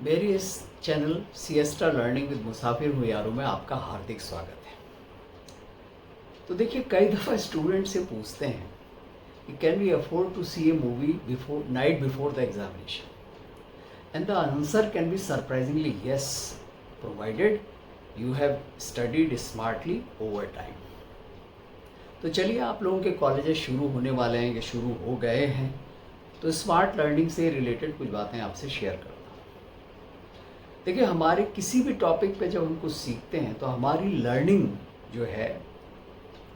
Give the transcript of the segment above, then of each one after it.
मेरी इस channel siesta learning with मुसाफिर हुयारों में आपका हार्दिक स्वागत है। तो देखिए, कई दफ़ा स्टूडेंट से पूछते हैं कि can we afford to see a movie before night before the examination, and the answer can be surprisingly yes, provided you have studied smartly over time. तो चलिए, आप लोगों के कॉलेजेस शुरू होने वाले हैं या शुरू हो गए हैं, तो स्मार्ट लर्निंग से रिलेटेड कुछ बातें आपसे शेयर करता हूँ। देखिए, हमारे किसी भी टॉपिक पे जब हम कुछ सीखते हैं तो हमारी लर्निंग जो है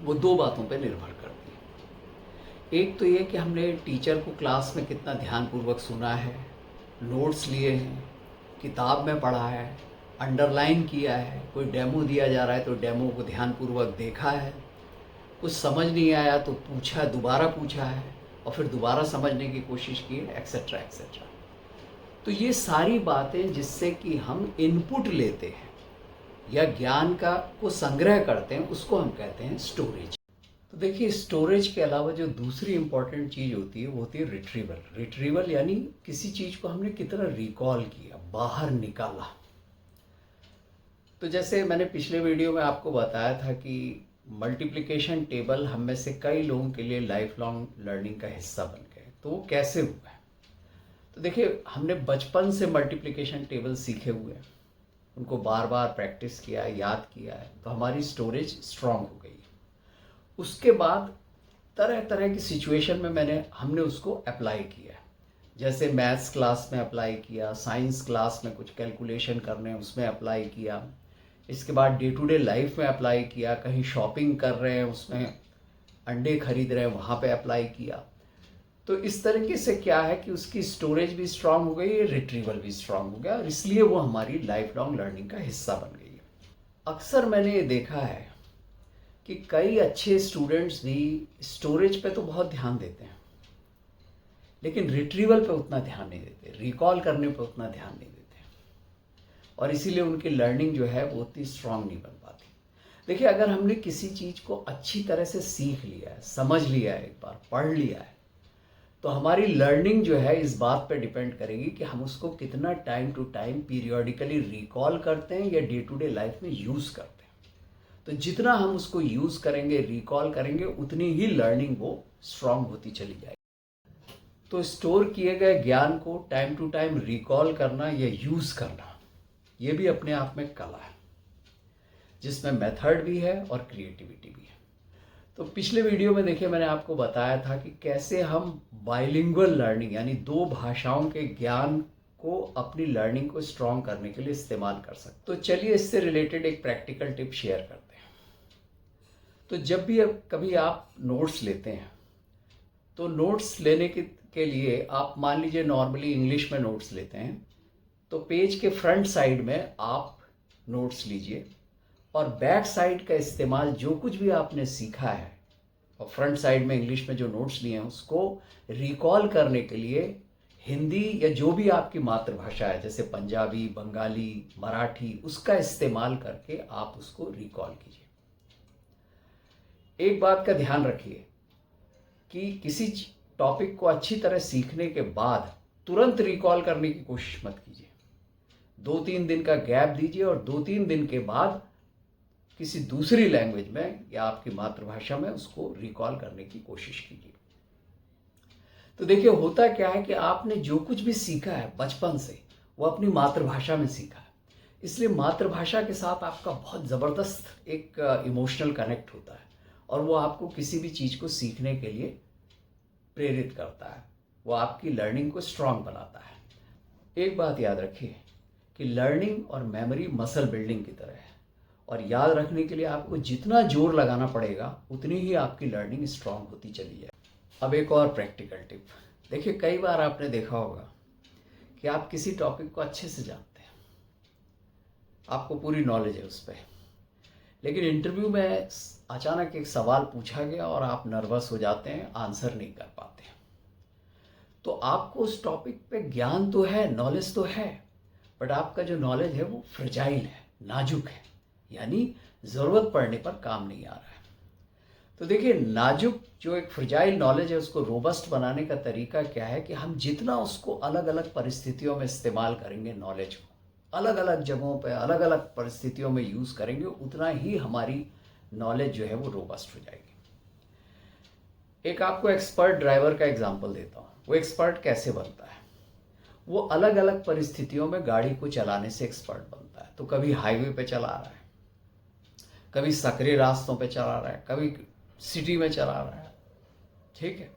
वो दो बातों पे निर्भर करती है। एक तो ये कि हमने टीचर को क्लास में कितना ध्यानपूर्वक सुना है, नोट्स लिए हैं, किताब में पढ़ा है, अंडरलाइन किया है, कोई डेमो दिया जा रहा है तो डेमो को ध्यानपूर्वक देखा है, कुछ समझ नहीं आया तो पूछा, दोबारा पूछा है और फिर दोबारा समझने की कोशिश की है, एक्सेट्रा एक्सेट्रा। तो ये सारी बातें जिससे कि हम इनपुट लेते हैं या ज्ञान का को संग्रह करते हैं, उसको हम कहते हैं स्टोरेज। तो देखिए, स्टोरेज के अलावा जो दूसरी इंपॉर्टेंट चीज़ होती है वो होती है रिट्रीवल। रिट्रीवल यानी किसी चीज़ को हमने कितना रिकॉल किया, बाहर निकाला। तो जैसे मैंने पिछले वीडियो में आपको बताया था कि मल्टीप्लिकेशन टेबल हम में से कई लोगों के लिए लाइफ लॉन्ग लर्निंग का हिस्सा बन गए। तो वो कैसे हुआ है? तो देखिए, हमने बचपन से मल्टीप्लिकेशन टेबल सीखे हुए हैं, उनको बार बार प्रैक्टिस किया है, याद किया है, तो हमारी स्टोरेज स्ट्रांग हो गई है। उसके बाद तरह तरह की सिचुएशन में हमने उसको अप्लाई किया है। जैसे मैथ्स क्लास में अप्लाई किया, साइंस क्लास में कुछ कैलकुलेशन करने उसमें अप्लाई किया, इसके बाद डे टू डे लाइफ में अप्लाई किया, कहीं शॉपिंग कर रहे हैं उसमें अंडे खरीद रहे हैं वहाँ पे अप्लाई किया। तो इस तरीके से क्या है कि उसकी स्टोरेज भी स्ट्रांग हो गई, रिट्रीवल भी स्ट्रांग हो गया और इसलिए वो हमारी लाइफ लॉन्ग लर्निंग का हिस्सा बन गई है। अक्सर मैंने ये देखा है कि कई अच्छे स्टूडेंट्स भी स्टोरेज पे तो बहुत ध्यान देते हैं, लेकिन रिट्रीवल पे उतना ध्यान नहीं देते, रिकॉल करने पे उतना ध्यान नहीं देते, और इसीलिए उनकी लर्निंग जो है वो उतनी स्ट्रांग नहीं बन पाती। देखिए, अगर हमने किसी चीज़ को अच्छी तरह से सीख लिया है, समझ लिया है, एक बार पढ़ लिया है, तो हमारी लर्निंग जो है इस बात पे डिपेंड करेगी कि हम उसको कितना time to time periodically recall करते हैं या डे टू डे लाइफ में यूज़ करते हैं। तो जितना हम उसको यूज़ करेंगे, रिकॉल करेंगे, उतनी ही लर्निंग वो स्ट्रांग होती चली जाएगी। तो स्टोर किए गए ज्ञान को टाइम टू टाइम रिकॉल करना या यूज़ करना, ये भी अपने आप में कला है, जिसमें मेथड भी है और क्रिएटिविटी भी है। तो पिछले वीडियो में देखिए, मैंने आपको बताया था कि कैसे हम बाइलिंगुअल लर्निंग यानी दो भाषाओं के ज्ञान को अपनी लर्निंग को स्ट्रॉन्ग करने के लिए इस्तेमाल कर सकते। तो चलिए, इससे रिलेटेड एक प्रैक्टिकल टिप शेयर करते हैं। तो जब भी कभी आप नोट्स लेते हैं, तो नोट्स लेने के लिए आप मान लीजिए नॉर्मली इंग्लिश में नोट्स लेते हैं, तो पेज के फ्रंट साइड में आप नोट्स लीजिए और बैक साइड का इस्तेमाल जो कुछ भी आपने सीखा है और फ्रंट साइड में इंग्लिश में जो नोट्स लिए हैं उसको रिकॉल करने के लिए हिंदी या जो भी आपकी मातृभाषा है, जैसे पंजाबी, बंगाली, मराठी, उसका इस्तेमाल करके आप उसको रिकॉल कीजिए। एक बात का ध्यान रखिए कि किसी टॉपिक को अच्छी तरह सीखने के बाद तुरंत रिकॉल करने की कोशिश मत कीजिए। 2-3 दिन का गैप दीजिए और 2-3 दिन के बाद किसी दूसरी लैंग्वेज में या आपकी मातृभाषा में उसको रिकॉल करने की कोशिश कीजिए। तो देखिए, होता क्या है कि आपने जो कुछ भी सीखा है बचपन से, वो अपनी मातृभाषा में सीखा है, इसलिए मातृभाषा के साथ आपका बहुत ज़बरदस्त एक इमोशनल कनेक्ट होता है और वो आपको किसी भी चीज़ को सीखने के लिए प्रेरित करता है, वो आपकी लर्निंग को स्ट्रांग बनाता है। एक बात याद रखिए कि लर्निंग और मेमोरी मसल बिल्डिंग की तरह है, और याद रखने के लिए आपको जितना जोर लगाना पड़ेगा उतनी ही आपकी लर्निंग स्ट्रांग होती चली जाए। अब एक और प्रैक्टिकल टिप। देखिए, कई बार आपने देखा होगा कि आप किसी टॉपिक को अच्छे से जानते हैं, आपको पूरी नॉलेज है उस पर, लेकिन इंटरव्यू में अचानक एक सवाल पूछा गया और आप नर्वस हो जाते हैं, आंसर नहीं कर पाते। तो आपको उस टॉपिक पे ज्ञान तो है, नॉलेज तो है, बट आपका जो नॉलेज है वो फ्रेजाइल है, नाजुक है, यानी ज़रूरत पड़ने पर काम नहीं आ रहा है। तो देखिए, नाजुक जो एक फ्रजाइल नॉलेज है उसको रोबस्ट बनाने का तरीका क्या है कि हम जितना उसको अलग अलग परिस्थितियों में इस्तेमाल करेंगे, नॉलेज को अलग अलग जगहों पे अलग अलग परिस्थितियों में यूज़ करेंगे, उतना ही हमारी नॉलेज जो है वो रोबस्ट हो जाएगी। एक आपको एक्सपर्ट ड्राइवर का एग्जांपल देता हूँ। वो एक्सपर्ट कैसे बनता है? वो अलग अलग परिस्थितियों में गाड़ी को चलाने से एक्सपर्ट बनता है। तो कभी हाईवे पे चला रहा है, कभी सकरे रास्तों पे चला रहा है, कभी सिटी में चला रहा है, ठीक है,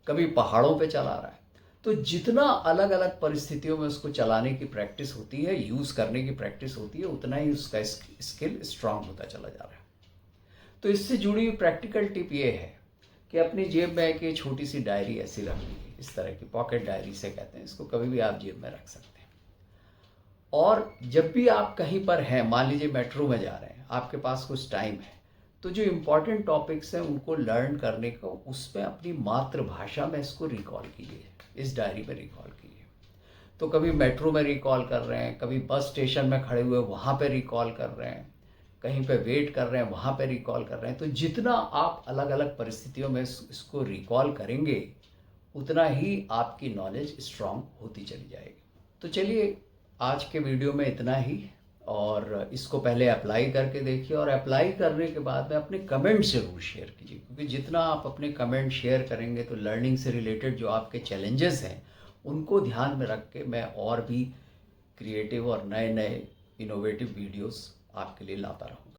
कभी पहाड़ों पे चला रहा है। तो जितना अलग अलग परिस्थितियों में उसको चलाने की प्रैक्टिस होती है, यूज़ करने की प्रैक्टिस होती है, उतना ही उसका स्किल स्ट्रांग होता चला जा रहा है। तो इससे जुड़ी हुई प्रैक्टिकल टिप ये है कि अपनी जेब में एक ये छोटी सी डायरी ऐसी रख लीजिए, इस तरह की पॉकेट डायरी से कहते हैं इसको, कभी भी आप जेब में रख सकते हैं। और जब भी आप कहीं पर हैं, मान लीजिए मेट्रो में जा रहे हैं, आपके पास कुछ टाइम है, तो जो इम्पोर्टेंट टॉपिक्स हैं उनको लर्न करने को उसमें अपनी मातृभाषा में इसको रिकॉल कीजिए, इस डायरी में रिकॉल कीजिए। तो कभी मेट्रो में रिकॉल कर रहे हैं, कभी बस स्टेशन में खड़े हुए वहाँ पे रिकॉल कर रहे हैं, कहीं पे वेट कर रहे हैं वहाँ पे रिकॉल कर रहे हैं। तो जितना आप अलग अलग परिस्थितियों में इसको रिकॉल करेंगे, उतना ही आपकी नॉलेज स्ट्रांग होती चली जाएगी। तो चलिए, आज के वीडियो में इतना ही, और इसको पहले अप्लाई करके देखिए, और अप्लाई करने के बाद में अपने कमेंट ज़रूर शेयर कीजिए, क्योंकि जितना आप अपने कमेंट शेयर करेंगे तो लर्निंग से रिलेटेड जो आपके चैलेंजेस हैं उनको ध्यान में रख के मैं और भी क्रिएटिव और नए नए इनोवेटिव वीडियोस आपके लिए लाता रहूँगा।